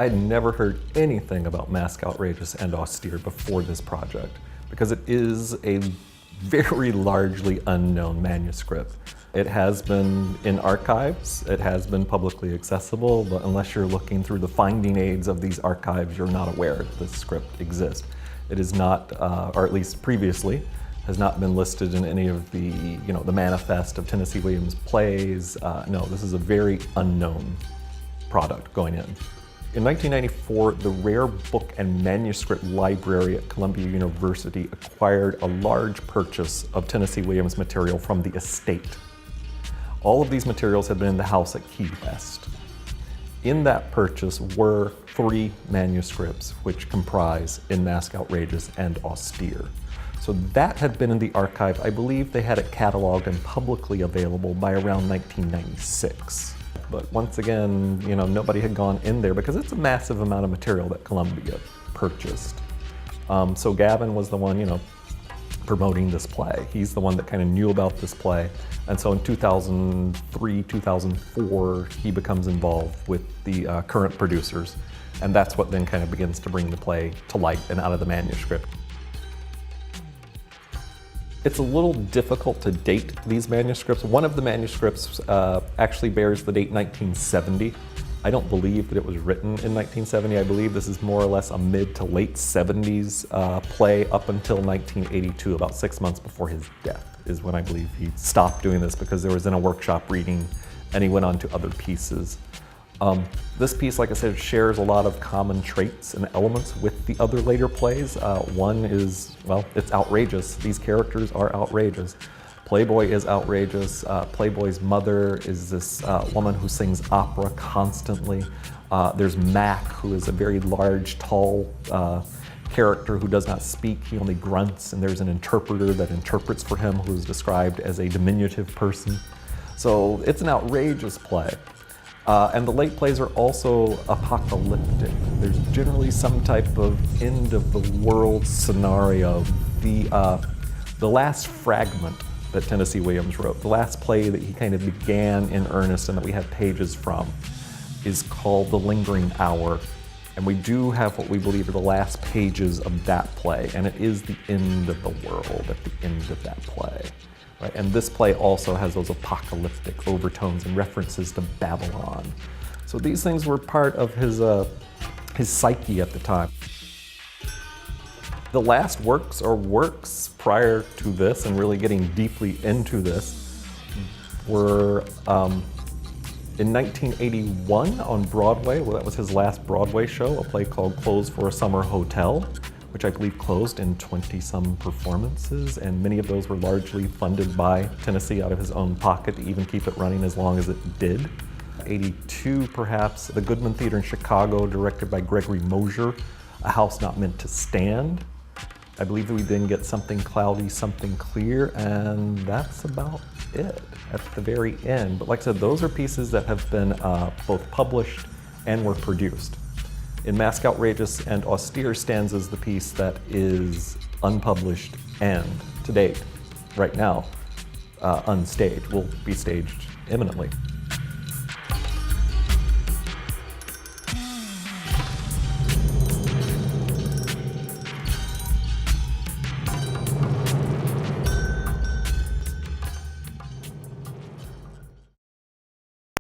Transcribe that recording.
I had never heard anything about Mask Outrageous and Austere before this project, because it is a very largely unknown manuscript. It has been in archives, it has been publicly accessible, but unless you're looking through the finding aids of these archives, you're not aware that this script exists. It is not, or at least previously, has not been listed in any of the, the manifest of Tennessee Williams plays. No, this is a very unknown product going in. In 1994, the Rare Book and Manuscript Library at Columbia University acquired a large purchase of Tennessee Williams material from the estate. All of these materials had been in the house at Key West. In that purchase were 3 manuscripts, which comprise In Mask Outrageous and Austere. So that had been in the archive. I believe they had it cataloged and publicly available by around 1996. But once again, nobody had gone in there because it's a massive amount of material that Columbia purchased. So Gavin was the one, promoting this play. He's the one that kind of knew about this play. And so in 2003, 2004, he becomes involved with the current producers. And that's what then kind of begins to bring the play to light and out of the manuscript. It's a little difficult to date these manuscripts. One of the manuscripts actually bears the date 1970. I don't believe that it was written in 1970. I believe this is more or less a mid to late 70s play up until 1982, about 6 months before his death is when I believe he stopped doing this because there was in a workshop reading and he went on to other pieces. This piece, like I said, shares a lot of common traits and elements with the other later plays. One is, well, it's outrageous. These characters are outrageous. Playboy is outrageous. Playboy's mother is this woman who sings opera constantly. There's Mac, who is a very large, tall character who does not speak. He only grunts, and there's an interpreter that interprets for him who is described as a diminutive person. So it's an outrageous play. And the late plays are also apocalyptic. There's generally some type of end of the world scenario. The last fragment that Tennessee Williams wrote, the last play that he kind of began in earnest and that we have pages from, is called The Lingering Hour. And we do have what we believe are the last pages of that play, and it is the end of the world at the end of that play. Right? And this play also has those apocalyptic overtones and references to Babylon. So these things were part of his psyche at the time. The last works or works prior to this and really getting deeply into this were in 1981 on Broadway. Well, that was his last Broadway show, a play called Clothes for a Summer Hotel, which I believe closed in 20-some performances, and many of those were largely funded by Tennessee out of his own pocket to even keep it running as long as it did. 82, perhaps, the Goodman Theater in Chicago, directed by Gregory Mosher, A House Not Meant to Stand. I believe that we then get Something Cloudy, Something Clear, and that's about it at the very end. But like I said, those are pieces that have been both published and were produced. In Mask Outrageous and Austere stands as the piece that is unpublished and, to date, right now, unstaged, will be staged imminently.